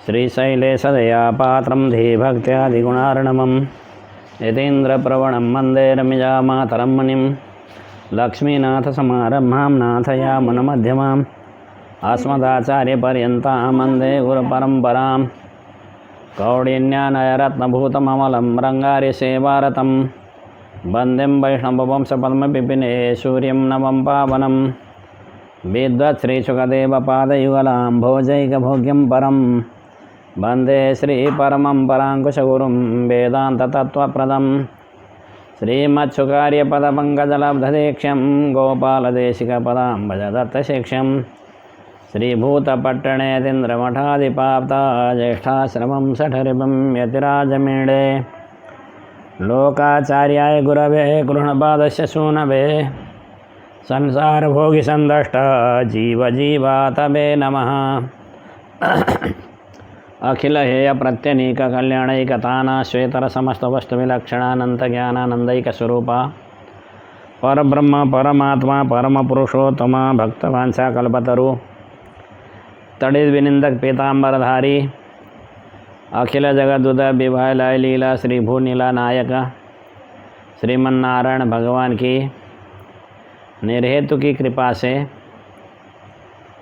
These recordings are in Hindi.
श्रीशैलेशदयापात्रं धीभक्त्यादिगुणार्णवं यतीन्द्रप्रवणं वन्दे रम्यजामातरं मुनिं लक्ष्मीनाथसमारम्भां नाथयामुनमध्यमाम् अस्मदाचार्यपर्यन्तां वन्दे गुरुपरम्परां कौडिन्यानयरत्नभूतममलं रङ्गार्यसेवारतं वन्दें वैष्णववंशपद्मपिपिने सूर्यं नवं पावनं विद्वत्श्रीशुकदेवपादयुगलां भोजैकभोग्यं परं वन्दे श्रीपरमं पराङ्कुशगुरुं वेदान्ततत्त्वप्रदं श्रीमत्सुकार्यपदपङ्कजलब्धदेक्ष्यं गोपालदेशिकपदाम्बजदत्तशिक्ष्यं श्रीभूतपट्टणेतीन्द्रमठादिपाप्ता ज्येष्ठाश्रमं सठरिपं यतिराजमीडे लोकाचार्याय गुरवे कृष्णपादस्य सूनवे संसारभोगिसन्दष्ट जीवजीवातवे नमः। अखिलहेय प्रत्यनीक कल्याणैकताना श्वेतर समस्त वस्तु विलक्षणानंत ज्ञानानंदैक स्वरूपा परब्रह्म परमात्मा परम पुरुषोत्तम भक्तवांछा कल्पतरु तड़ित विनिंदक पीतांबरधारी अखिल जगदुद विभय लय लीला श्री भूनीला नायक श्रीमन्नारायण भगवान की निर्हेतु की कृपा से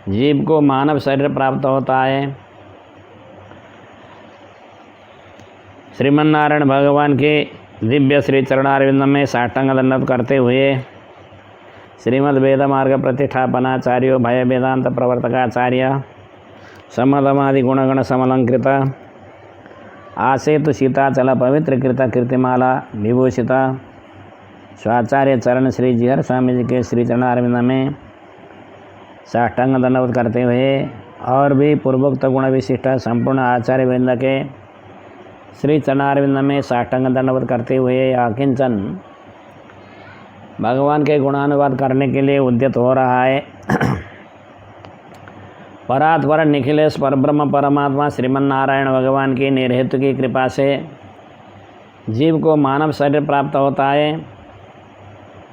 जीव को मानव शरीर प्राप्त होता है। श्रीमन्नारायण भगवान के दिव्य श्री चरणारविंद में साष्टांग दंडवत करते हुए श्रीमद् वेद मार्ग प्रतिष्ठापनाचार्यो भय वेदांत प्रवर्तकाचार्य समदमादि गुणगण समलंकृत आसेतु सीताचल पवित्र कृत कीर्तिमाला विभूषित स्वाचार्य चरण श्री जीहर स्वामी जी के श्री चरणारविंद में साष्टांग दंडवत करते हुए और भी पूर्वोक्त गुण विशिष्ट संपूर्ण आचार्य वृंद के श्री चरणारविंद में साष्टांग दंडवत करते हुए आकिंचन भगवान के गुणानुवाद करने के लिए उद्यत हो रहा है। परात्पर निखिलेश परब्रह्म परमात्मा श्रीमन्नारायण भगवान की निर्हेतु की कृपा से जीव को मानव शरीर प्राप्त होता है।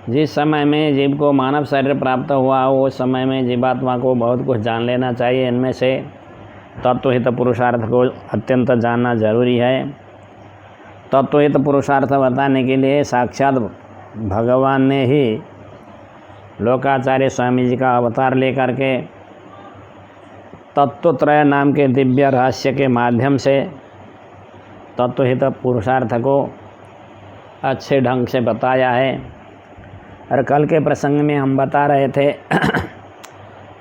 जिस समय में जीव को मानव शरीर प्राप्त हुआ उस समय में जीवात्मा को बहुत कुछ जान लेना चाहिए। इनमें से तत्वहित पुरुषार्थ को अत्यंत जानना जरूरी है। तत्वहित पुरुषार्थ बताने के लिए साक्षात भगवान ने ही लोकाचार्य स्वामी जी का अवतार लेकर के तत्वत्रय नाम के दिव्य रहस्य के माध्यम से तत्वहित पुरुषार्थ को अच्छे ढंग से बताया है। और कल के प्रसंग में हम बता रहे थे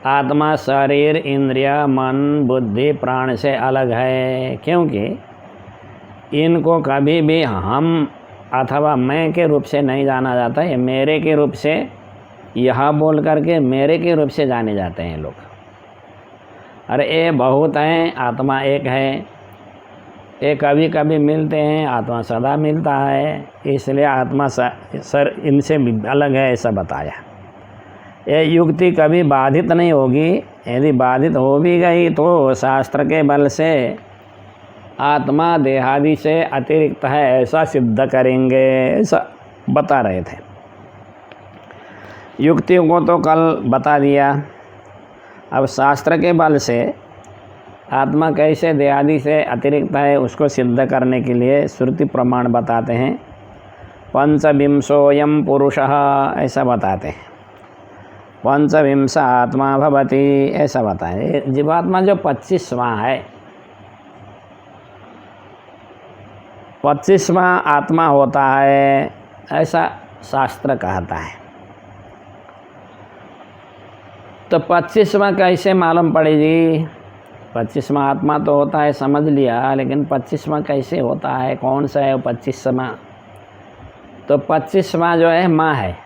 आत्मा शरीर इंद्रिय मन बुद्धि प्राण से अलग है, क्योंकि इनको कभी भी हम अथवा मैं के रूप से नहीं जाना जाता है। मेरे के रूप से यह बोल करके मेरे के रूप से जाने जाते हैं लोग। अरे ये बहुत हैं, आत्मा एक है। ये कभी कभी मिलते हैं, आत्मा सदा मिलता है, इसलिए आत्मा सर इनसे अलग है ऐसा बताया। ये युक्ति कभी बाधित नहीं होगी। यदि बाधित हो भी गई तो शास्त्र के बल से आत्मा देहादि से अतिरिक्त है ऐसा सिद्ध करेंगे, ऐसा बता रहे थे। युक्तियों को तो कल बता दिया। अब शास्त्र के बल से आत्मा कैसे देहादि से अतिरिक्त है उसको सिद्ध करने के लिए श्रुति प्रमाण बताते हैं। पंचविंशोऽयं पुरुषः ऐसा बताते हैं। पंचविंश आत्मा भवति ऐसा बताए। जीवात्मा जो 25वां है, 25वां आत्मा होता है ऐसा शास्त्र कहता है। तो 25वां कैसे मालूम पड़ेगी? 25वां आत्मा तो होता है समझ लिया, लेकिन 25वां कैसे होता है, कौन सा है वो 25वां? तो 25वां जो है माँ है।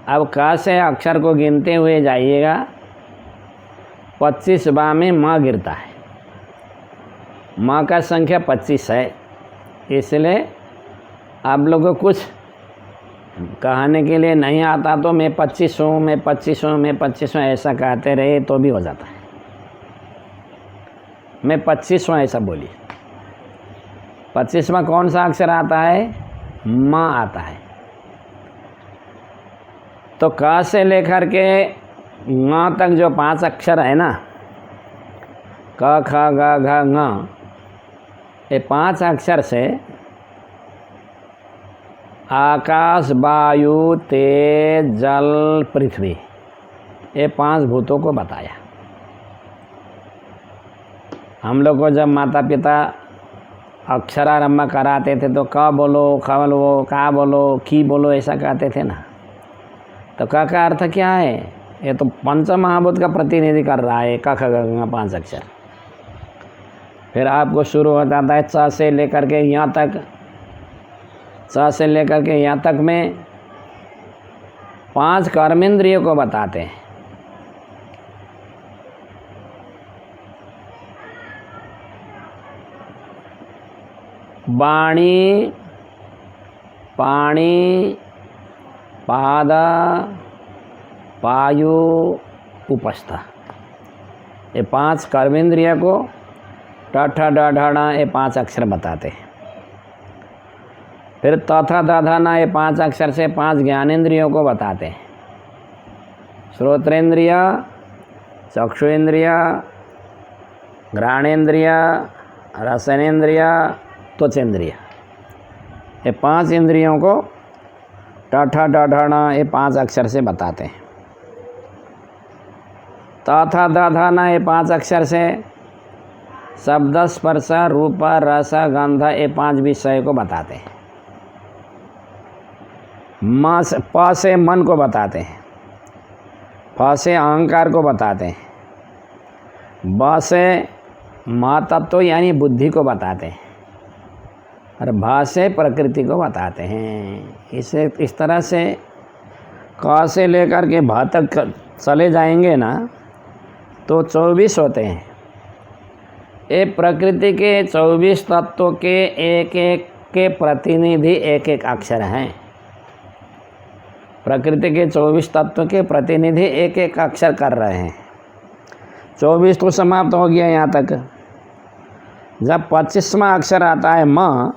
अब क से अक्षर को गिनते हुए जाइएगा, 25वां में माँ गिरता है। माँ का संख्या 25 है। इसलिए आप लोगों को कुछ कहने के लिए नहीं आता तो मैं 25 हूँ, मैं 25 हूँ, मैं 25 हूँ ऐसा कहते रहे तो भी हो जाता है। मैं 25 हूँ ऐसा बोलिए। 25वां कौन सा अक्षर आता है? माँ आता है। तो क से लेकर के माँ तक जो 5 अक्षर है ना, क ख ग घ ङ, ये 5 अक्षर से आकाश, वायु, तेज, जल, पृथ्वी, ये 5 भूतों को बताया। हम लोग को जब माता पिता अक्षरारंभ कराते थे तो क बोलो, ख बोलो, का बोलो, की बोलो, ऐसा कहते थे ना। तो क का अर्थ क्या है? ये तो पंच महाभूत का प्रतिनिधि कर रहा है, क ख ग घ 5 अक्षर। फिर आपको शुरू हो जाता है च से लेकर के यहाँ तक, च से लेकर के यहाँ तक में 5 कर्मेंद्रियों को बताते हैं। वाणी, पाणी, पाद, पायु, उपस्थ, ये 5 कर्मेंद्रिय को ट ठ ड ढ ण ये 5 अक्षर बताते हैं। फिर त थ द ध न ये 5 अक्षर से 5 ज्ञानेंद्रियों को बताते हैं। श्रोत्रेंद्रिय, चक्षुरेंद्रिय, घ्राणेंद्रिय, रसनेंद्रिय, त्वचेंद्रिय, ये 5 इंद्रियों को ट ठ ड ढ ण ये 5 अक्षर से बताते हैं। त थ द ध न ये 5 अक्षर से शब्द, स्पर्श, रूप, रस, गंध, ये 5 विषय को बताते हैं। प से मन को बताते हैं, फ से अहंकार को बताते हैं, ब से महतत्व यानी बुद्धि को बताते हैं, और भा से प्रकृति को बताते हैं। इसे इस तरह से क से लेकर के भा तक चले जाएंगे ना तो 24 होते हैं। ये प्रकृति के 24 तत्वों के एक एक के प्रतिनिधि एक एक अक्षर हैं। प्रकृति के 24 तत्वों के प्रतिनिधि एक एक अक्षर कर रहे हैं। 24 तो समाप्त हो गया यहाँ तक। जब 25वां अक्षर आता है म,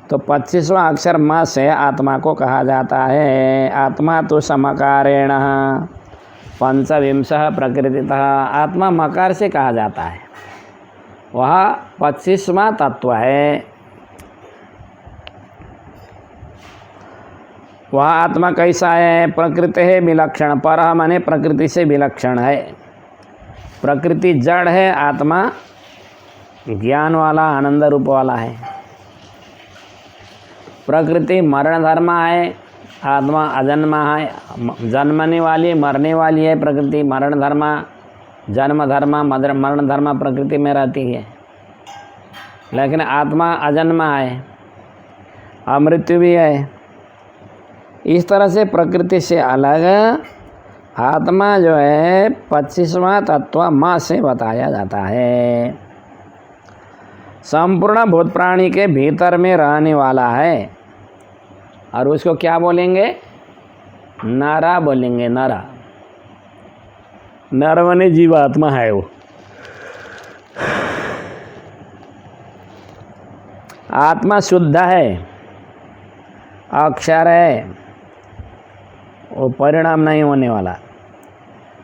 तो 25वां अक्षर म से आत्मा को कहा जाता है। आत्मा तो समकारेण पंचविंशः प्रकृतितः, आत्मा मकार से कहा जाता है। वह 25वां तत्व है। वह आत्मा कैसा है? प्रकृति है विलक्षण, पर माने प्रकृति से विलक्षण है। प्रकृति जड़ है, आत्मा ज्ञान वाला आनंद रूप वाला है। प्रकृति मरण धर्मा है, आत्मा अजन्मा है। जन्मने वाली मरने वाली है प्रकृति, मरण धर्मा, जन्म धर्मा, मरण धर्मा प्रकृति में रहती है। लेकिन आत्मा अजन्मा है, अमृत्यु भी है। इस तरह से प्रकृति से अलग आत्मा जो है 25वां तत्व म से बताया जाता है। संपूर्ण भूत प्राणी के भीतर में रहने वाला है, और उसको क्या बोलेंगे? नरा बोलेंगे। नरा, नर माने जीवात्मा है। वो आत्मा शुद्ध है, अक्षर है, वो परिणाम नहीं होने वाला।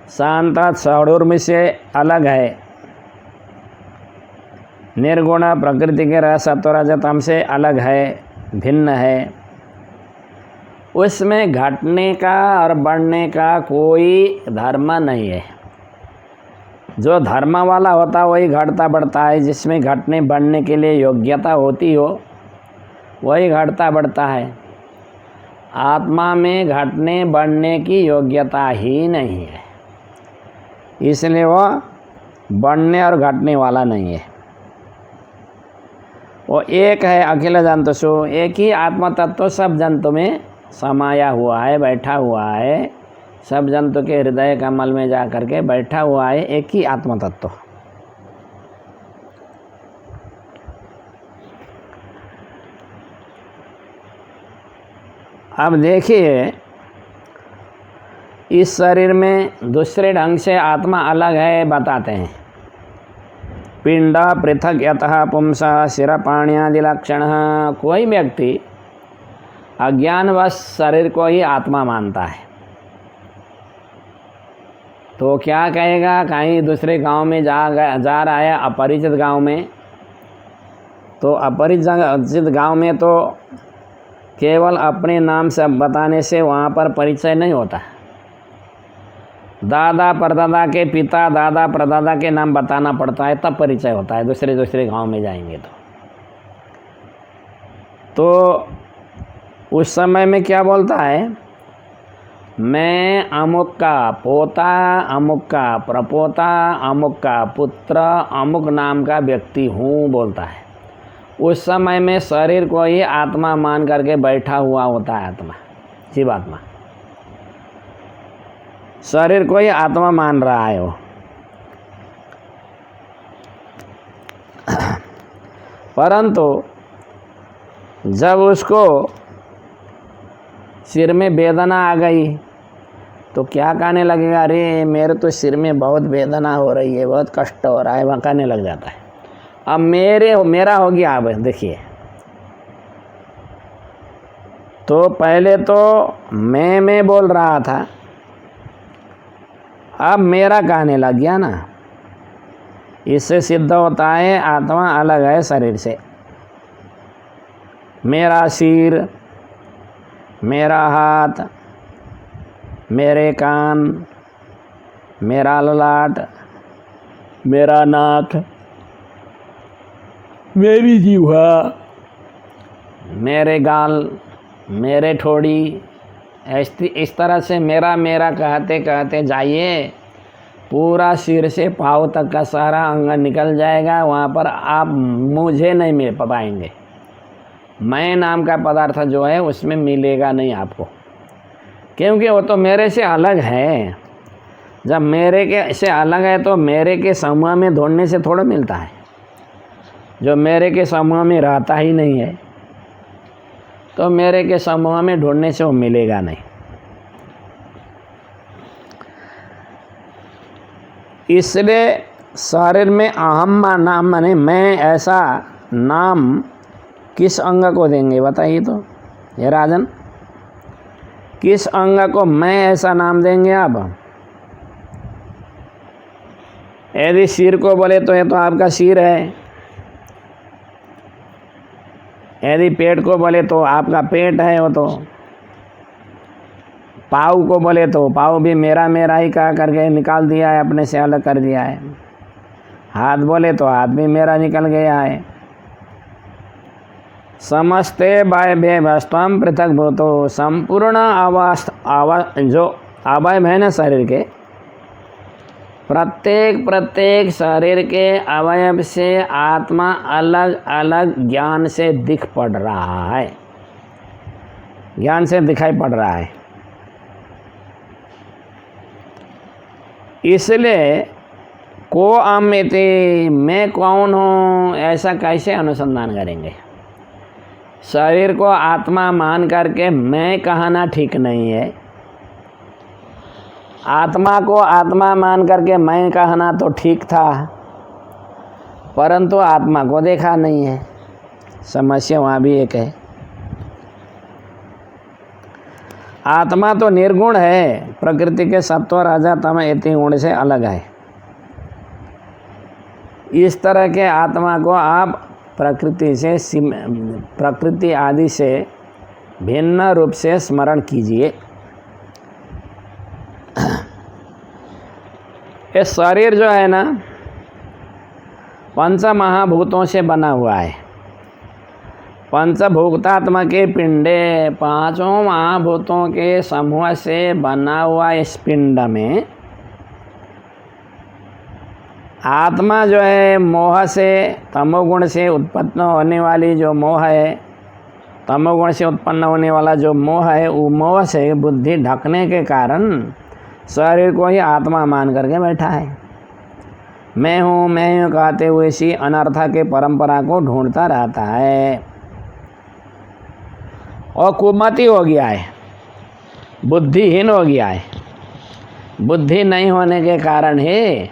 शांत षडूर्मि से अलग है, निर्गुण प्रकृति के रस सत्व रजत तम से अलग है, भिन्न है। उसमें घटने का और बढ़ने का कोई धर्म नहीं है। जो धर्म वाला होता वही घटता बढ़ता है, जिसमें घटने बढ़ने के लिए योग्यता होती हो वही घटता बढ़ता है। आत्मा में घटने बढ़ने की योग्यता ही नहीं है, इसलिए वह बढ़ने और घटने वाला नहीं है। वो एक है, अखिल जंतुषु, एक ही आत्मा तत्व सब जंतु में समाया हुआ है, बैठा हुआ है। सब जंतु के हृदय कमल में जा कर के बैठा हुआ है एक ही आत्मा तत्व। अब देखिए, इस शरीर में दूसरे ढंग से आत्मा अलग है बताते हैं। पिंड पृथक यतः पुंस शिर पाण्यादि लक्षण। कोई व्यक्ति अज्ञानवश शरीर को ही आत्मा मानता है। तो क्या कहेगा, कहीं दूसरे गांव में जा रहा है अपरिचित गांव में, तो अपरिचित गांव में तो केवल अपने नाम से बताने से वहाँ पर परिचय नहीं होता। दादा परदादा के पिता, दादा परदादा के नाम बताना पड़ता है, तब परिचय होता है दूसरे गांव में जाएंगे तो उस समय में क्या बोलता है, मैं अमुक का पोता, अमुक का प्रपोता, अमुक का पुत्र, अमुक नाम का व्यक्ति हूँ बोलता है। उस समय में शरीर को ही आत्मा मान करके बैठा हुआ होता है, आत्मा, जीवात्मा शरीर को ही आत्मा मान रहा है वो। परंतु जब उसको सिर में वेदना आ गई तो क्या कहने लगेगा, अरे मेरे तो सिर में बहुत वेदना हो रही है, बहुत कष्ट हो रहा है, वहाँ कहने लग जाता है। अब मेरा हो गया। अब देखिए, तो पहले तो मैं बोल रहा था, अब मेरा कहने लग गया ना। इससे सिद्ध होता है आत्मा अलग है शरीर से। मेरा सिर, मेरा हाथ, मेरे कान, मेरा ललाट, मेरा नाक, मेरी जीवा, मेरे गाल, मेरे ठोड़ी, इस तरह से मेरा मेरा कहते कहते जाइए, पूरा सिर से पाँव तक का सारा अंग निकल जाएगा। वहाँ पर आप मुझे नहीं मिल पाएंगे। मैं नाम का पदार्थ जो है उसमें मिलेगा नहीं आपको, क्योंकि वो तो मेरे से अलग है। जब मेरे के से अलग है तो मेरे के समूह में ढूंढने से थोड़ा मिलता है। जो मेरे के समूह में रहता ही नहीं है तो मेरे के समूह में ढूंढने से वो मिलेगा नहीं। इसलिए शरीर में अहम नाम माने मैं, ऐसा नाम किस अंग को देंगे बताइए तो ये राजन, किस अंग को मैं ऐसा नाम देंगे आप? यदि सिर को बोले तो ये तो आपका सिर है, यदि पेट को बोले तो आपका पेट है वो तो, पाँव को बोले तो पाँव भी मेरा मेरा ही कहा करके निकाल दिया है, अपने से अलग कर दिया है। हाथ बोले तो हाथ भी मेरा निकल गया है। समस्ते बाय वस्तुम पृथक भूतो, संपूर्ण जो अवयव है ना शरीर के, प्रत्येक शरीर के अवयव से आत्मा अलग अलग ज्ञान से दिख पड़ रहा है, ज्ञान से दिखाई पड़ रहा है। इसलिए को अमिति, मैं कौन हूँ, ऐसा कैसे अनुसंधान करेंगे? शरीर को आत्मा मान करके मैं कहना ठीक नहीं है। आत्मा को आत्मा मान करके मैं कहना तो ठीक था, परंतु आत्मा को देखा नहीं है। समस्या वहाँ भी एक है। आत्मा तो निर्गुण है, प्रकृति के सत्व राजा तम इति गुण से अलग है। इस तरह के आत्मा को आप प्रकृति आदि से भिन्न रूप से स्मरण कीजिए। ये शरीर जो है ना, पंच महाभूतों से बना हुआ है। पंचभूतात्मा के पिंडे, पांचों महाभूतों के समूह से बना हुआ इस पिंड में आत्मा जो है मोह से, तमोगुण से उत्पन्न होने वाली जो मोह है, तमोगुण से उत्पन्न होने वाला जो मोह है, वो मोह से बुद्धि ढकने के कारण शरीर को ही आत्मा मान करके बैठा है। मैं हूँ कहते हुए इसी अनर्थ के परंपरा को ढूंढता रहता है और कुमति हो गया है, बुद्धिहीन हो गया है। बुद्धि नहीं होने के कारण ही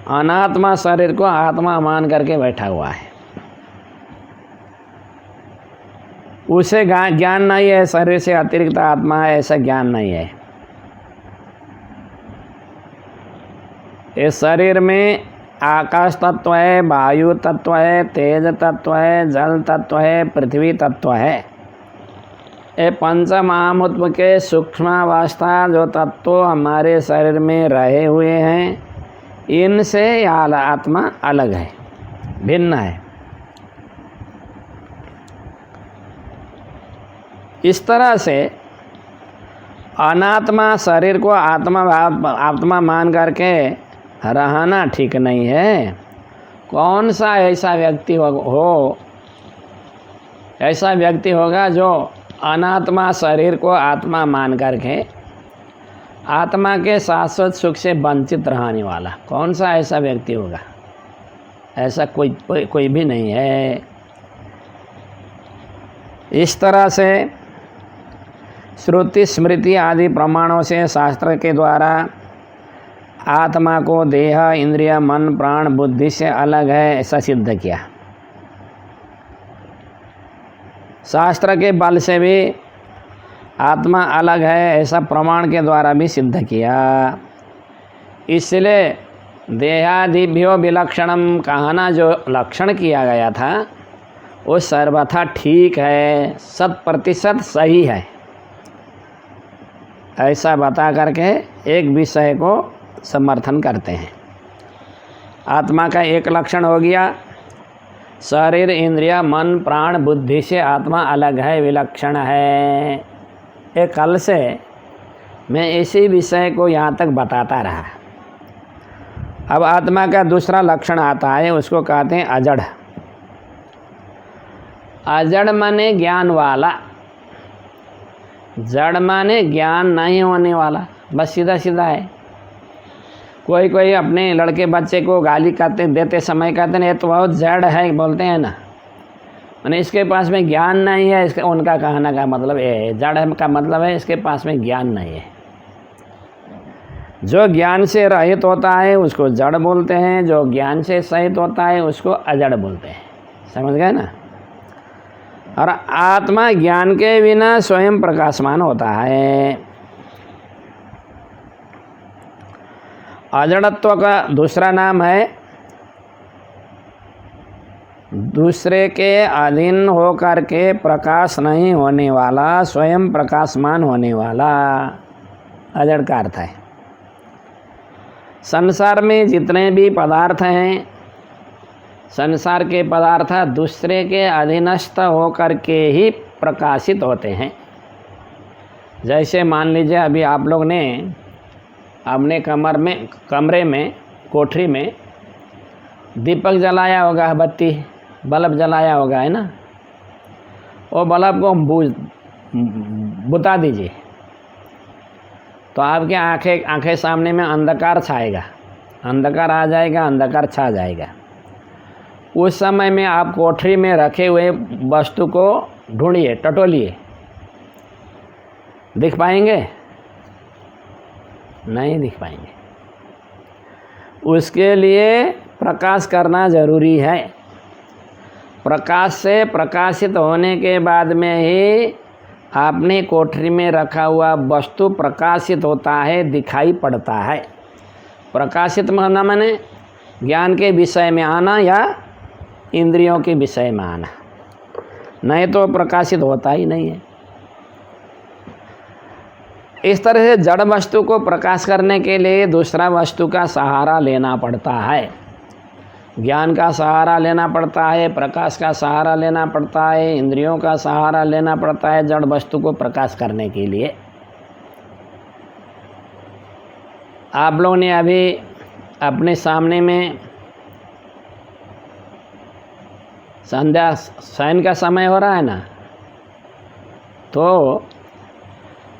अनात्मा शरीर को आत्मा मान करके बैठा हुआ है। उसे ज्ञान नहीं है, शरीर से अतिरिक्त आत्मा है, ऐसा ज्ञान नहीं है। इस शरीर में आकाश तत्व है, वायु तत्व है, तेज तत्व है, जल तत्व है, पृथ्वी तत्व है। ये पंच महाभूत के सूक्ष्मावस्था जो तत्व हमारे शरीर में रहे हुए हैं, इनसे आत्मा अलग है, भिन्न है। इस तरह से अनात्मा शरीर को आत्मा मान करके रहना ठीक नहीं है। कौन सा ऐसा व्यक्ति ऐसा व्यक्ति होगा जो अनात्मा शरीर को आत्मा मान करके आत्मा के शाश्वत सुख से वंचित रहने वाला? कौन सा ऐसा व्यक्ति होगा? ऐसा कोई भी नहीं है। इस तरह से श्रुति स्मृति आदि प्रमाणों से शास्त्र के द्वारा आत्मा को देह इंद्रिय मन प्राण बुद्धि से अलग है ऐसा सिद्ध किया। शास्त्र के बल से भी आत्मा अलग है ऐसा प्रमाण के द्वारा भी सिद्ध किया। इसलिए देहादिभ्यो विलक्षणम कहना जो लक्षण किया गया था वो सर्वथा ठीक है, 100% सही है, ऐसा बता करके एक विषय को समर्थन करते हैं। आत्मा का एक लक्षण हो गया, शरीर इंद्रिय मन प्राण बुद्धि से आत्मा अलग है, विलक्षण है। एक कल से मैं इसी विषय को यहाँ तक बताता रहा। अब आत्मा का दूसरा लक्षण आता है, उसको कहते हैं अजड़। अजड़ माने ज्ञान वाला, जड़ माने ज्ञान नहीं होने वाला, बस सीधा सीधा है। कोई कोई अपने लड़के बच्चे को गाली देते समय कहते हैं ये तो बहुत जड़ है, बोलते हैं ना, माने इसके पास में ज्ञान नहीं है। इसका उनका कहना का मतलब ये जड़ का मतलब है इसके पास में ज्ञान नहीं है। जो ज्ञान से रहित होता है उसको जड़ बोलते हैं, जो ज्ञान से सहित होता है उसको अजड़ बोलते हैं। समझ गए ना? और आत्मा ज्ञान के बिना स्वयं प्रकाशमान होता है। अजड़त्व का दूसरा नाम है दूसरे के अधीन होकर के प्रकाश नहीं होने वाला, स्वयं प्रकाशमान होने वाला, अजड़ का अर्थ है। संसार में जितने भी पदार्थ हैं, संसार के पदार्थ दूसरे के अधीनस्थ होकर के ही प्रकाशित होते हैं। जैसे मान लीजिए अभी आप लोग ने अपने कमरे में कोठरी में दीपक जलाया होगा, बत्ती बल्ब जलाया होगा, है ना? वो बल्ब को बुता दीजिए तो आपके आंखें सामने में अंधकार छाएगा, अंधकार आ जाएगा, अंधकार छा जाएगा। उस समय में आप कोठरी में रखे हुए वस्तु को ढूंढिए, टटोलिए, दिख पाएंगे? नहीं दिख पाएंगे। उसके लिए प्रकाश करना ज़रूरी है। प्रकाश से प्रकाशित होने के बाद में ही आपने कोठरी में रखा हुआ वस्तु प्रकाशित होता है, दिखाई पड़ता है। प्रकाशित होना माने ज्ञान के विषय में आना या इंद्रियों के विषय में आना, नहीं तो प्रकाशित होता ही नहीं है। इस तरह से जड़ वस्तु को प्रकाश करने के लिए दूसरा वस्तु का सहारा लेना पड़ता है। ज्ञान का सहारा लेना पड़ता है, प्रकाश का सहारा लेना पड़ता है, इंद्रियों का सहारा लेना पड़ता है जड़ वस्तु को प्रकाश करने के लिए। आप लोगों ने अभी अपने सामने में संध्या शयन का समय हो रहा है ना, तो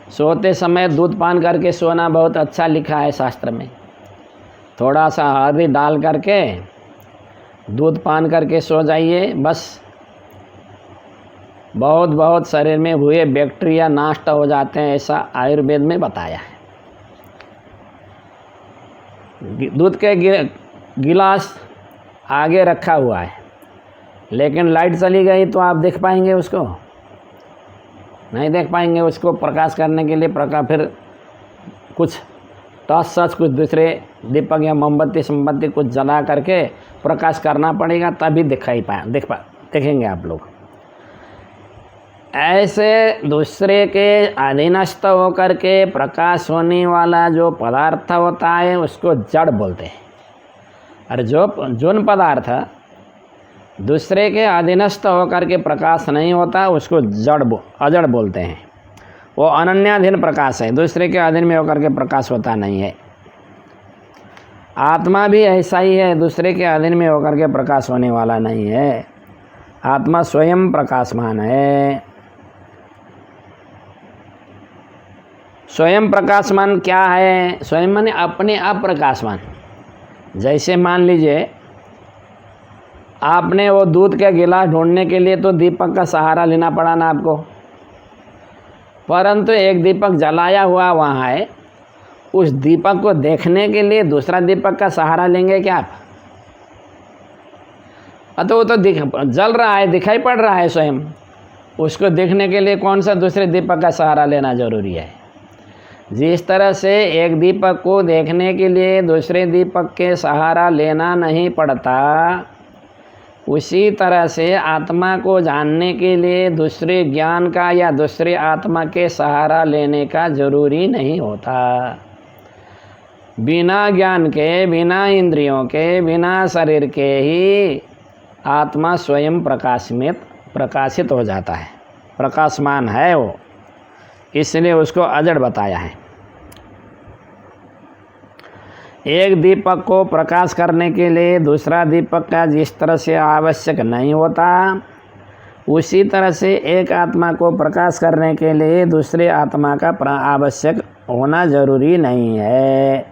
सोते समय दूध पान करके सोना बहुत अच्छा लिखा है शास्त्र में। थोड़ा सा हल्दी डाल करके दूध पान करके सो जाइए, बस बहुत शरीर में हुए बैक्टीरिया नष्ट हो जाते हैं, ऐसा आयुर्वेद में बताया है। दूध के गिलास आगे रखा हुआ है, लेकिन लाइट चली गई तो आप देख पाएंगे उसको? नहीं देख पाएंगे। उसको प्रकाश करने के लिए फिर कुछ टॉर्च सर्च कुछ दूसरे दीपक या मोमबत्ती कुछ जला करके प्रकाश करना पड़ेगा, तभी देखेंगे आप लोग। ऐसे दूसरे के अधीनस्थ होकर के प्रकाश होने वाला जो पदार्थ होता है उसको जड़ बोलते हैं। और जो पदार्थ दूसरे के अधीनस्थ होकर के प्रकाश नहीं होता उसको अजड़ बोलते हैं। वो अनन्याधीन प्रकाश है, दूसरे के अधीन में होकर के प्रकाश होता नहीं है। आत्मा भी ऐसा ही है, दूसरे के अधीन में होकर के प्रकाश होने वाला नहीं है। आत्मा स्वयं प्रकाशमान है। स्वयं प्रकाशमान क्या है? स्वयं माने अपने आप प्रकाशमान। जैसे मान लीजिए आपने वो दूध का गिलास ढूंढने के लिए तो दीपक का सहारा लेना पड़ा ना आपको, परंतु एक दीपक जलाया हुआ वहाँ है, उस दीपक को देखने के लिए दूसरा दीपक का सहारा लेंगे क्या आप? तो वो तो जल रहा है, दिखाई पड़ रहा है स्वयं, उसको देखने के लिए कौन सा दूसरे दीपक का सहारा लेना जरूरी है? जिस तरह से एक दीपक को देखने के लिए दूसरे दीपक के सहारा लेना नहीं पड़ता, उसी तरह से आत्मा को जानने के लिए दूसरे ज्ञान का या दूसरे आत्मा के सहारा लेने का जरूरी नहीं होता। बिना ज्ञान के, बिना इंद्रियों के, बिना शरीर के ही आत्मा स्वयं प्रकाशित हो जाता है, प्रकाशमान है वो, इसलिए उसको अजड़ बताया है। एक दीपक को प्रकाश करने के लिए दूसरा दीपक का जिस तरह से आवश्यक नहीं होता, उसी तरह से एक आत्मा को प्रकाश करने के लिए दूसरे आत्मा का आवश्यक होना जरूरी नहीं है।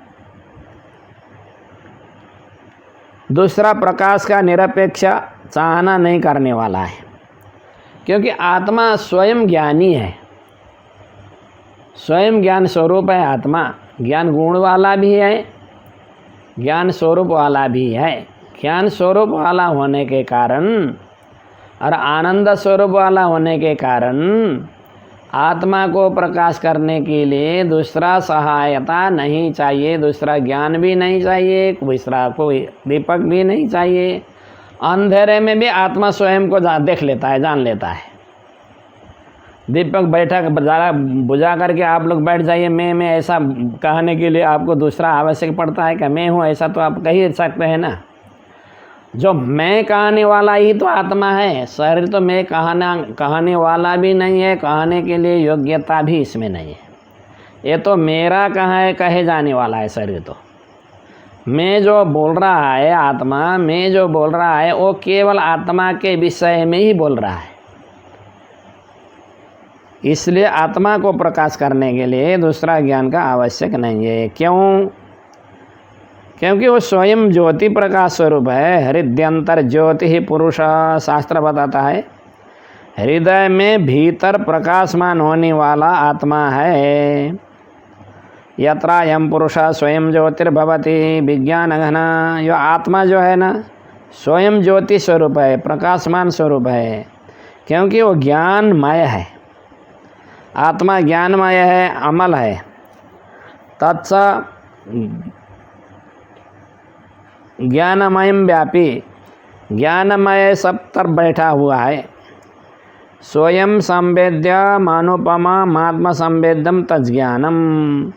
दूसरा प्रकाश का निरपेक्ष चाहना नहीं करने वाला है, क्योंकि आत्मा स्वयं ज्ञानी है, स्वयं ज्ञान स्वरूप है। आत्मा ज्ञान गुण वाला भी है, ज्ञान स्वरूप वाला भी है। ज्ञान स्वरूप वाला होने के कारण और आनंद स्वरूप वाला होने के कारण आत्मा को प्रकाश करने के लिए दूसरा सहायता नहीं चाहिए, दूसरा ज्ञान भी नहीं चाहिए, दूसरा कोई दीपक भी नहीं चाहिए। अंधेरे में भी आत्मा स्वयं को देख लेता है, जान लेता है। दीपक बैठा बुझा करके आप लोग बैठ जाइए, मैं ऐसा कहने के लिए आपको दूसरा आवश्यक पड़ता है कि मैं हूँ ऐसा, तो आप कह ही सकते हैं ना। जो मैं कहने वाला ही तो आत्मा है, शरीर तो मैं कहने वाला भी नहीं है, कहने के लिए योग्यता भी इसमें नहीं है। ये तो मेरा कहे जाने वाला है शरीर। तो मैं जो बोल रहा है, आत्मा मैं जो बोल रहा है वो केवल आत्मा के विषय में ही बोल रहा है। इसलिए आत्मा को प्रकाश करने के लिए दूसरा ज्ञान का आवश्यक नहीं है। क्यों? क्योंकि वो स्वयं ज्योति प्रकाश स्वरूप है। हृदयंतर ज्योति ही पुरुष, शास्त्र बताता है। हृदय में भीतर प्रकाशमान होने वाला आत्मा है। यत्रायं पुरुष स्वयं ज्योतिर्भवति विज्ञान घन। यो आत्मा जो है ना, स्वयं ज्योति स्वरूप है, प्रकाशमान स्वरूप है, क्योंकि वो ज्ञानमय है। आत्मा ज्ञानमय है, अमल है। तत्स ज्ञानमयम व्यापी, ज्ञानमय सब तरफ बैठा हुआ है। स्वयं संवेद्य मानुपमा मात्म संवेद्यम तज्ज्ञानम।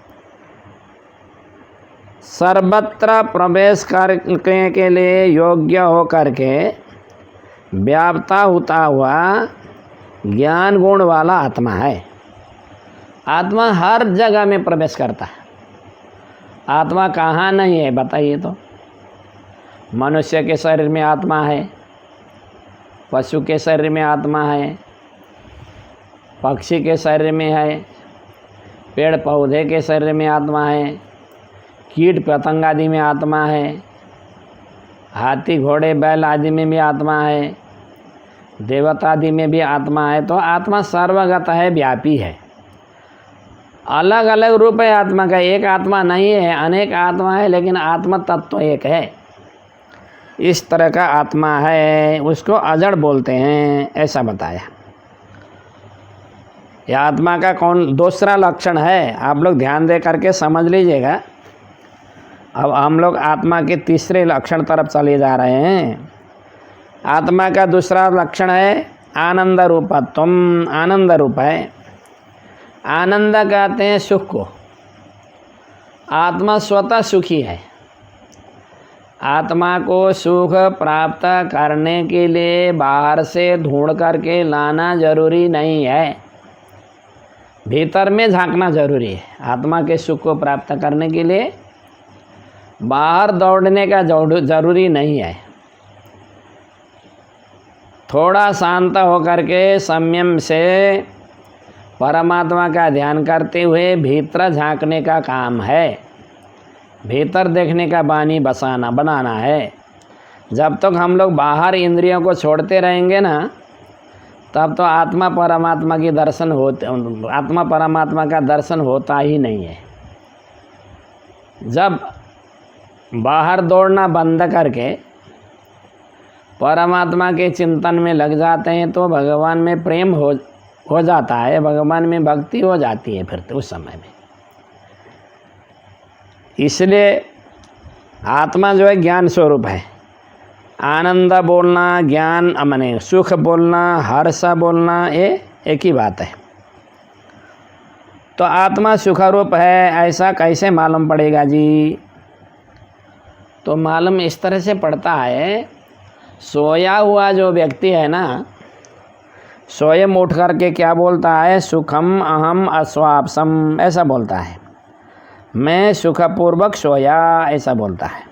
सर्वत्र प्रवेश करने के लिए योग्य होकर के व्याप्ता होता हुआ ज्ञान गुण वाला आत्मा है। आत्मा हर जगह में प्रवेश करता है। आत्मा कहाँ नहीं है बताइए तो? मनुष्य के शरीर में आत्मा है, पशु के शरीर में आत्मा है, पक्षी के शरीर में है, पेड़ पौधे के शरीर में आत्मा है, कीट पतंग आदि में आत्मा है, हाथी घोड़े बैल आदि में भी आत्मा है, देवता आदि में भी आत्मा है। तो आत्मा सर्वगत है, व्यापी है। अलग अलग रूप है आत्मा का, एक आत्मा नहीं है, अनेक आत्मा है, लेकिन आत्मा तत्व एक है। इस तरह का आत्मा है, उसको अजड़ बोलते हैं, ऐसा बताया। यह आत्मा का दूसरा लक्षण है, आप लोग ध्यान दे करके समझ लीजिएगा। अब हम लोग आत्मा के तीसरे लक्षण तरफ चले जा रहे हैं। आत्मा का दूसरा लक्षण है आनंद रूपत्वम, आनंद रूप है। आनंद कहते हैं सुख को। आत्मा स्वतः सुखी है। आत्मा को सुख प्राप्त करने के लिए बाहर से ढूंढ करके लाना जरूरी नहीं है, भीतर में झांकना जरूरी है। आत्मा के सुख को प्राप्त करने के लिए बाहर दौड़ने का जरूरी नहीं है। थोड़ा शांत होकर के संयम से परमात्मा का ध्यान करते हुए भीतर झांकने का काम है, भीतर देखने का बानी बनाना है। जब तक हम लोग बाहर इंद्रियों को छोड़ते रहेंगे ना, तब तो आत्मा परमात्मा का दर्शन होता ही नहीं है। जब बाहर दौड़ना बंद करके परमात्मा के चिंतन में लग जाते हैं तो भगवान में प्रेम हो जाता है, भगवान में भक्ति हो जाती है फिर तो उस समय में। इसलिए आत्मा जो है ज्ञान स्वरूप है। आनंद बोलना, ज्ञान माने सुख बोलना, हर्ष बोलना, ये एक ही बात है। तो आत्मा सुख रूप है ऐसा कैसे मालूम पड़ेगा जी? तो मालूम इस तरह से पड़ता है, सोया हुआ जो व्यक्ति है ना, स्वयं उठ करके क्या बोलता है? सुखम अहम अस्वापसम, ऐसा बोलता है। मैं सुखपूर्वक सोया, ऐसा बोलता है।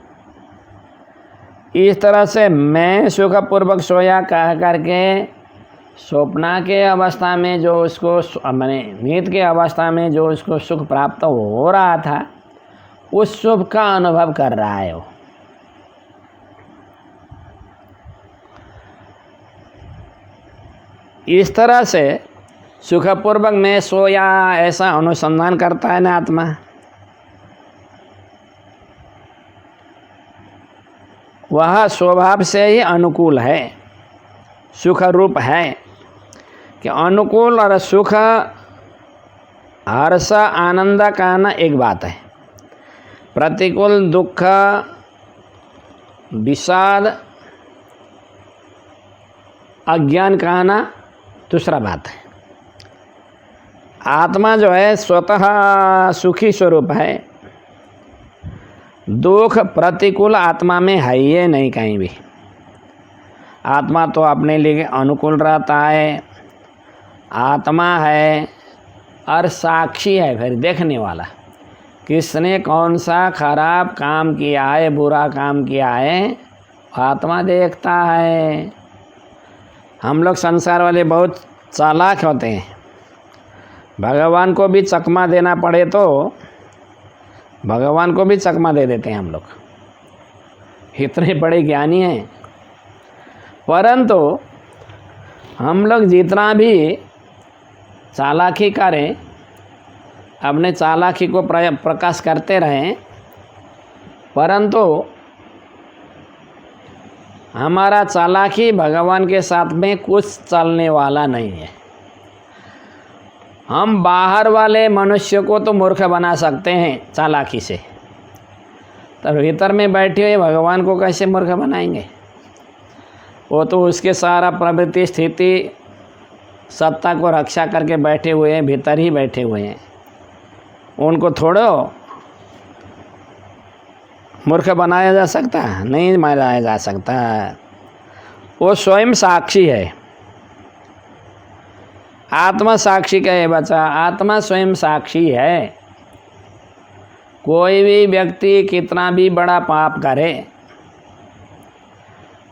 इस तरह से मैं सुखपूर्वक सोया कह करके स्वप्न के अवस्था में जो उसको माने नींद के अवस्था में जो उसको सुख प्राप्त हो रहा था, उस सुख का अनुभव कर रहा है वो। इस तरह से सुखपूर्वक मैं सोया ऐसा अनुसंधान करता है ना आत्मा। वह स्वभाव से ही अनुकूल है, सुख रूप है। कि अनुकूल और सुख, हर्ष, आनंद का ना एक बात है, प्रतिकूल, दुख, विषाद, अज्ञान का ना दूसरा बात है। आत्मा जो है स्वतः सुखी स्वरूप है। दुख प्रतिकूल आत्मा में है ही नहीं कहीं भी। आत्मा तो अपने लिए अनुकूल रहता है, आत्मा है और साक्षी है, फिर देखने वाला। किसने कौन सा खराब काम किया है, बुरा काम किया है, आत्मा देखता है। हम लोग संसार वाले बहुत चालाक होते हैं। भगवान को भी चकमा देना पड़े तो भगवान को भी चकमा दे देते हैं हम लोग, इतने बड़े ज्ञानी हैं। परंतु हम लोग जितना भी चालाकी करें, अपने चालाकी को प्रकाश करते रहें, परंतु हमारा चालाकी भगवान के साथ में कुछ चलने वाला नहीं है। हम बाहर वाले मनुष्य को तो मूर्ख बना सकते हैं चालाकी से, तो भीतर में बैठे हुए भगवान को कैसे मूर्ख बनाएंगे? वो तो उसके सारा प्रवृत्ति, स्थिति, सत्ता को रक्षा करके बैठे हुए हैं, भीतर ही बैठे हुए हैं। उनको थोड़ो मूर्ख बनाया जा सकता है? नहीं बनाया जा सकता। वो स्वयं साक्षी है। आत्मा साक्षी का है बच्चा, आत्मा स्वयं साक्षी है। कोई भी व्यक्ति कितना भी बड़ा पाप करे,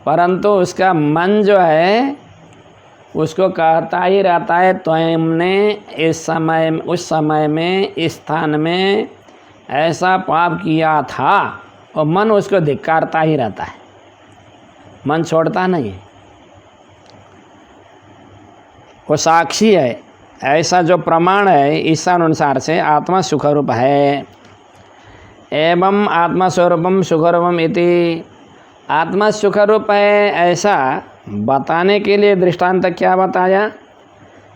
परंतु उसका मन जो है उसको कहता ही रहता है तुमने इस समय, उस समय में, इस स्थान में ऐसा पाप किया था, और मन उसको धिक्कारता ही रहता है, मन छोड़ता नहीं है। वो साक्षी है। ऐसा जो प्रमाण है, इस अनुसार से आत्मा सुखरूप है। एवं आत्मा स्वरूपम सुखरूपम इति, आत्मा सुखरूप है ऐसा बताने के लिए दृष्टांत क्या बताया?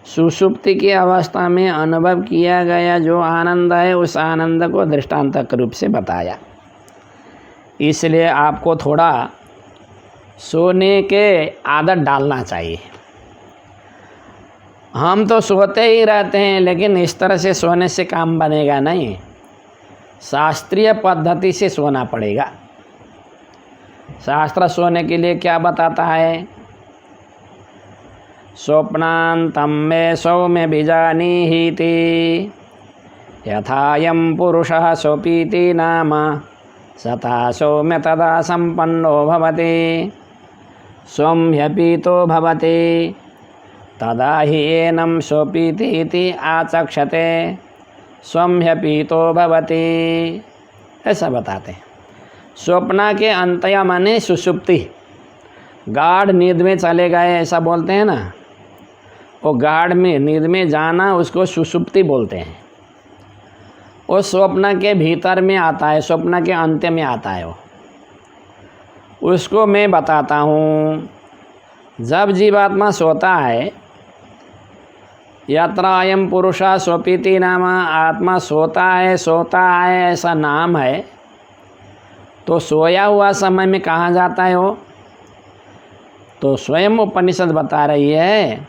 सुषुप्ति की अवस्था में अनुभव किया गया जो आनंद है, उस आनंद को दृष्टांत रूप से बताया। इसलिए आपको थोड़ा सोने के आदत डालना चाहिए। हम तो सोते ही रहते हैं, लेकिन इस तरह से सोने से काम बनेगा नहीं, शास्त्रीय पद्धति से सोना पड़ेगा। शास्त्र सोने के लिए क्या बताता है? स्वप्नांतम मे सौम्य बीजानीहीति यथायं पुरुषः स्वपीति नाम सता सौम्य तदा संपन्नो भवति सौम्यपीतो भवति तदा हि एनं स्वपीति इति आचक्षते सौम्यपीतो भवति, ऐसा बताते हैं। स्वप्न के अंतया माने सुषुप्ति, गाढ़ नींद में चले गए ऐसा बोलते हैं ना, वो गाढ़ में नींद में जाना उसको सुषुप्ति बोलते हैं। वो स्वप्न के भीतर में आता है, स्वप्न के अंत्य में आता है वो, उसको मैं बताता हूँ। जब जीवात्मा सोता है, यत्र अयं पुरुषः स्वपीति नाम, आत्मा सोता है ऐसा नाम है, तो सोया हुआ समय में कहाँ जाता है वो? तो स्वयं उपनिषद बता रही है,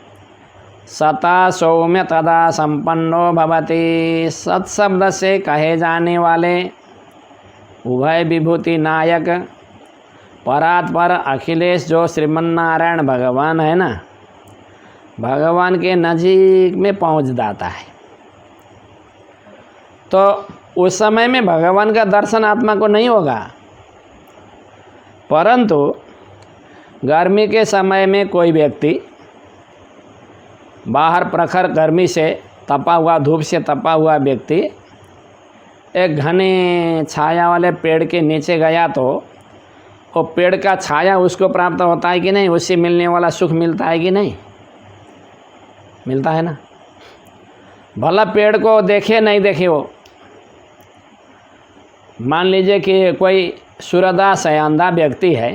सता सौम्य तदा संपन्नो भवति। सत शब्द से कहे जाने वाले उभय विभूति नायक परात्पर अखिलेश जो श्रीमन्नारायण भगवान है ना, भगवान के नज़दीक में पहुंच जाता है। तो उस समय में भगवान का दर्शन आत्मा को नहीं होगा, परंतु गर्मी के समय में कोई व्यक्ति बाहर प्रखर गर्मी से तपा हुआ, धूप से तपा हुआ व्यक्ति एक घने छाया वाले पेड़ के नीचे गया तो वो पेड़ का छाया उसको प्राप्त होता है कि नहीं? उससे मिलने वाला सुख मिलता है कि नहीं? मिलता है ना। भला पेड़ को देखे नहीं देखे वो, मान लीजिए कि कोई सूरदास है, अंधा व्यक्ति है,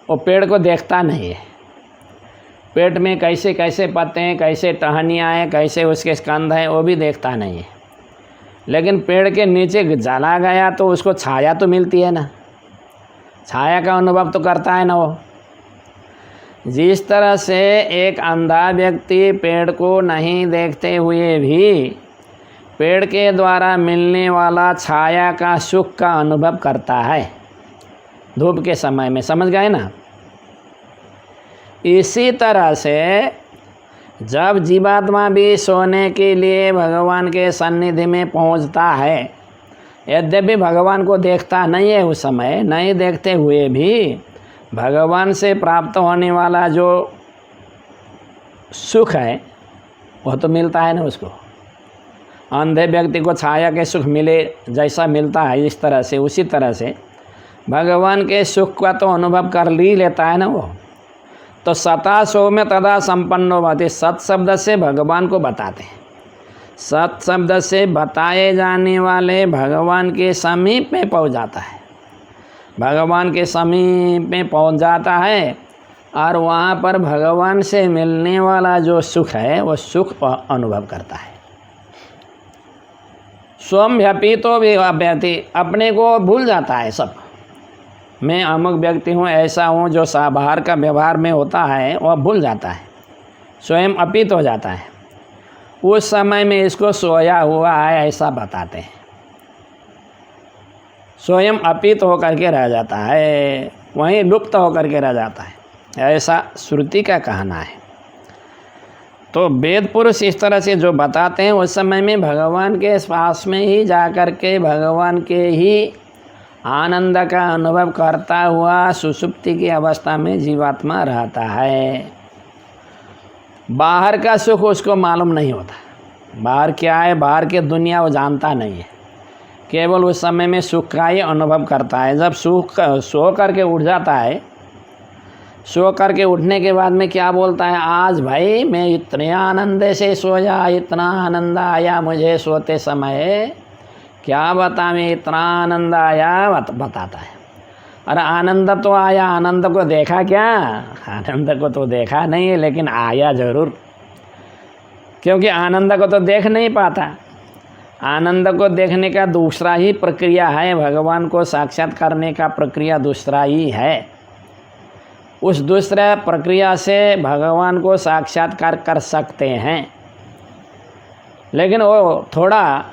वो पेड़ को देखता नहीं है, पेट में कैसे कैसे पत्ते हैं, कैसे टहनियाँ हैं, कैसे उसके स्कंद हैं, वो भी देखता नहीं है, लेकिन पेड़ के नीचे चला गया तो उसको छाया तो मिलती है ना, छाया का अनुभव तो करता है ना वो। जिस तरह से एक अंधा व्यक्ति पेड़ को नहीं देखते हुए भी पेड़ के द्वारा मिलने वाला छाया का सुख का अनुभव करता है धूप के समय में, समझ गए ना। इसी तरह से जब जीवात्मा भी सोने के लिए भगवान के सन्निधि में पहुंचता है, यद्यपि भगवान को देखता नहीं है उस समय, नहीं देखते हुए भी भगवान से प्राप्त होने वाला जो सुख है वह तो मिलता है ना उसको। अंधे व्यक्ति को छाया के सुख मिले जैसा मिलता है इस तरह से, उसी तरह से भगवान के सुख का तो अनुभव कर ही लेता है ना वो। तो सता सौम्य तदा संपन्नो भवति, सत शब्द से भगवान को बताते हैं, सत शब्द से बताए जाने वाले भगवान के समीप में पहुंच जाता है, भगवान के समीप में पहुंच जाता है और वहाँ पर भगवान से मिलने वाला जो सुख है वो सुख अनुभव करता है। स्वयं व्यपीतो भी अभ्यति, अपने को भूल जाता है सब, मैं अमुक व्यक्ति हूँ, ऐसा हूँ, जो बाहर का व्यवहार में होता है वह भूल जाता है, स्वयं अपीत हो जाता है। उस समय में इसको सोया हुआ है ऐसा बताते हैं, स्वयं अपीत होकर के रह जाता है, वहीं लुप्त होकर के रह जाता है, ऐसा श्रुति का कहना है। तो वेद पुरुष इस तरह से जो बताते हैं उस समय में भगवान के पास में ही जाकर के भगवान के ही आनंद का अनुभव करता हुआ सुषुप्ति की अवस्था में जीवात्मा रहता है। बाहर का सुख उसको मालूम नहीं होता, बाहर क्या है, बाहर की दुनिया वो जानता नहीं है, केवल उस समय में सुख का ही अनुभव करता है। जब सुख सो करके उठ जाता है, सो करके उठने के बाद में क्या बोलता है, आज भाई मैं इतने आनंद से सोया, इतना आनंद आया मुझे सोते समय, क्या बता, मैं इतना आनंद आया बताता है। अरे आनंद तो आया, आनंद को देखा क्या? आनंद को तो देखा नहीं है, लेकिन आया ज़रूर, क्योंकि आनंद को तो देख नहीं पाता, आनंद को देखने का दूसरा ही प्रक्रिया है, भगवान को साक्षात करने का प्रक्रिया दूसरा ही है। उस दूसरा प्रक्रिया से भगवान को साक्षात्कार कर सकते हैं, लेकिन वो थोड़ा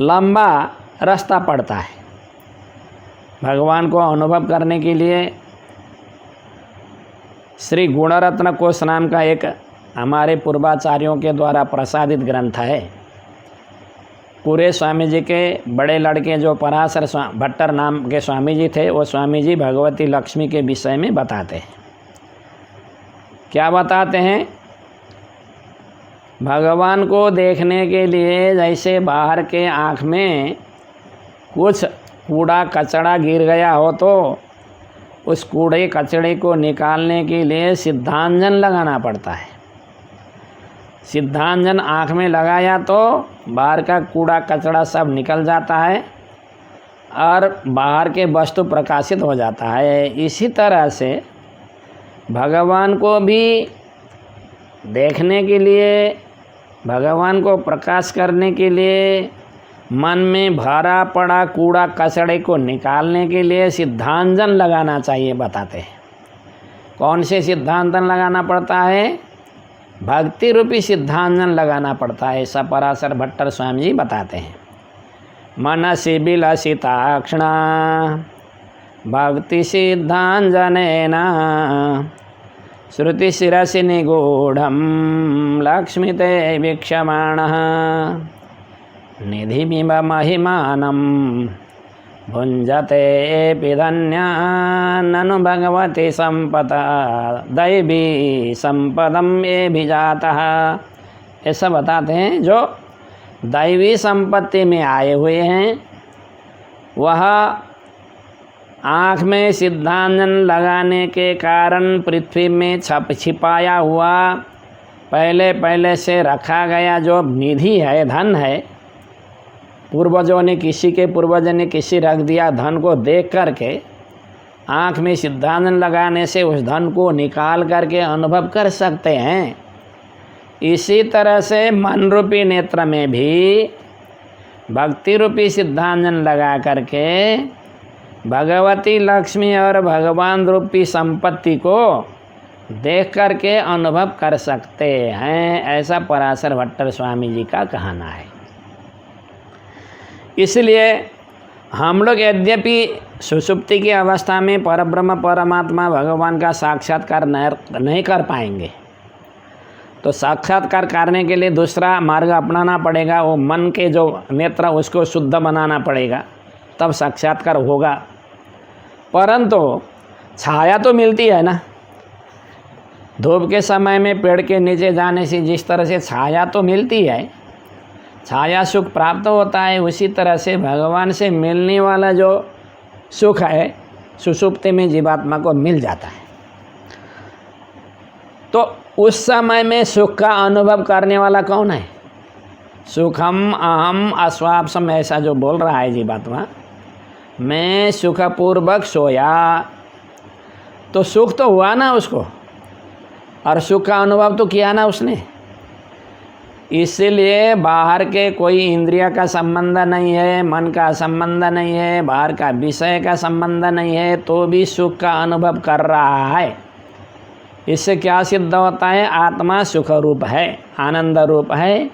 लंबा रास्ता पड़ता है। भगवान को अनुभव करने के लिए श्री गुणरत्न कोश नाम का एक हमारे पूर्वाचार्यों के द्वारा प्रसादित ग्रंथ है। पूरे स्वामी जी के बड़े लड़के जो पराशर भट्टर नाम के स्वामी जी थे, वो स्वामी जी भगवती लक्ष्मी के विषय में बताते हैं। क्या बताते हैं? भगवान को देखने के लिए जैसे बाहर के आँख में कुछ कूड़ा कचड़ा गिर गया हो तो उस कूड़े कचड़े को निकालने के लिए सिद्धांजन लगाना पड़ता है। सिद्धांजन आँख में लगाया तो बाहर का कूड़ा कचड़ा सब निकल जाता है और बाहर के वस्तु प्रकाशित हो जाता है। इसी तरह से भगवान को भी देखने के लिए, भगवान को प्रकाश करने के लिए, मन में भरा पड़ा कूड़ा कचड़े को निकालने के लिए सिद्धांजन लगाना चाहिए, बताते हैं। कौन से सिद्धांजन लगाना पड़ता है? भक्ति रूपी सिद्धांजन लगाना पड़ता है, ऐसा पराशर भट्टर स्वामी जी बताते हैं। मनसि विलसिताक्षणा भक्ति सिद्धांजनेन श्रुति शिरसि निगूढ़ं लक्ष्मीते वीक्षमाणः निधिमिव महिमानं भुञ्जते पिधन्यान्ननु भगवती संपदा दैवी संपदम ये भी जातः। ऐसा बताते हैं, जो दैवी संपत्ति में आए हुए हैं वह आँख में सिद्धांजन लगाने के कारण पृथ्वी में छिपाया हुआ पहले से रखा गया जो निधि है, धन है, पूर्वजों ने किसी रख दिया धन को देख करके आँख में सिद्धांजन लगाने से उस धन को निकाल करके अनुभव कर सकते हैं। इसी तरह से मन रूपी नेत्र में भी भक्ति रूपी सिद्धांजन लगा करके भगवती लक्ष्मी और भगवान रूपी संपत्ति को देख करके अनुभव कर सकते हैं, ऐसा पराशर भट्टर स्वामी जी का कहना है। इसलिए हम लोग यद्यपि सुषुप्ति की अवस्था में परब्रह्म परमात्मा भगवान का साक्षात्कार नहीं कर पाएंगे, तो साक्षात्कार करने के लिए दूसरा मार्ग अपनाना पड़ेगा। वो मन के जो नेत्र उसको शुद्ध बनाना पड़ेगा, तब साक्षात्कार होगा। परंतु छाया तो मिलती है ना, धूप के समय में पेड़ के नीचे जाने से जिस तरह से छाया तो मिलती है, छाया सुख प्राप्त होता है, उसी तरह से भगवान से मिलने वाला जो सुख है सुषुप्ति में जीवात्मा को मिल जाता है। तो उस समय में सुख का अनुभव करने वाला कौन है? सुखम अहम अस्वाप्सम, ऐसा जो बोल रहा है जीवात्मा, मैं सुखपूर्वक सोया, तो सुख तो हुआ ना उसको, और सुख का अनुभव तो किया ना उसने। इसलिए बाहर के कोई इंद्रिय का संबंध नहीं है, मन का संबंध नहीं है, बाहर का विषय का संबंध नहीं है, तो भी सुख का अनुभव कर रहा है। इससे क्या सिद्ध होता है? आत्मा सुख रूप है, आनंद रूप है,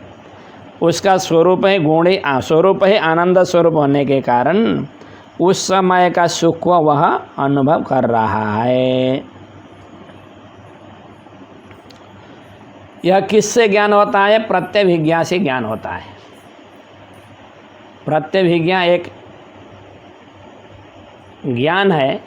उसका स्वरूप है गुणी स्वरूप है, आनंद स्वरूप होने के कारण उस समय का सुख को वह अनुभव कर रहा है। यह किससे ज्ञान होता है? प्रत्यभिज्ञा से ज्ञान होता है। प्रत्यभिज्ञा एक ज्ञान है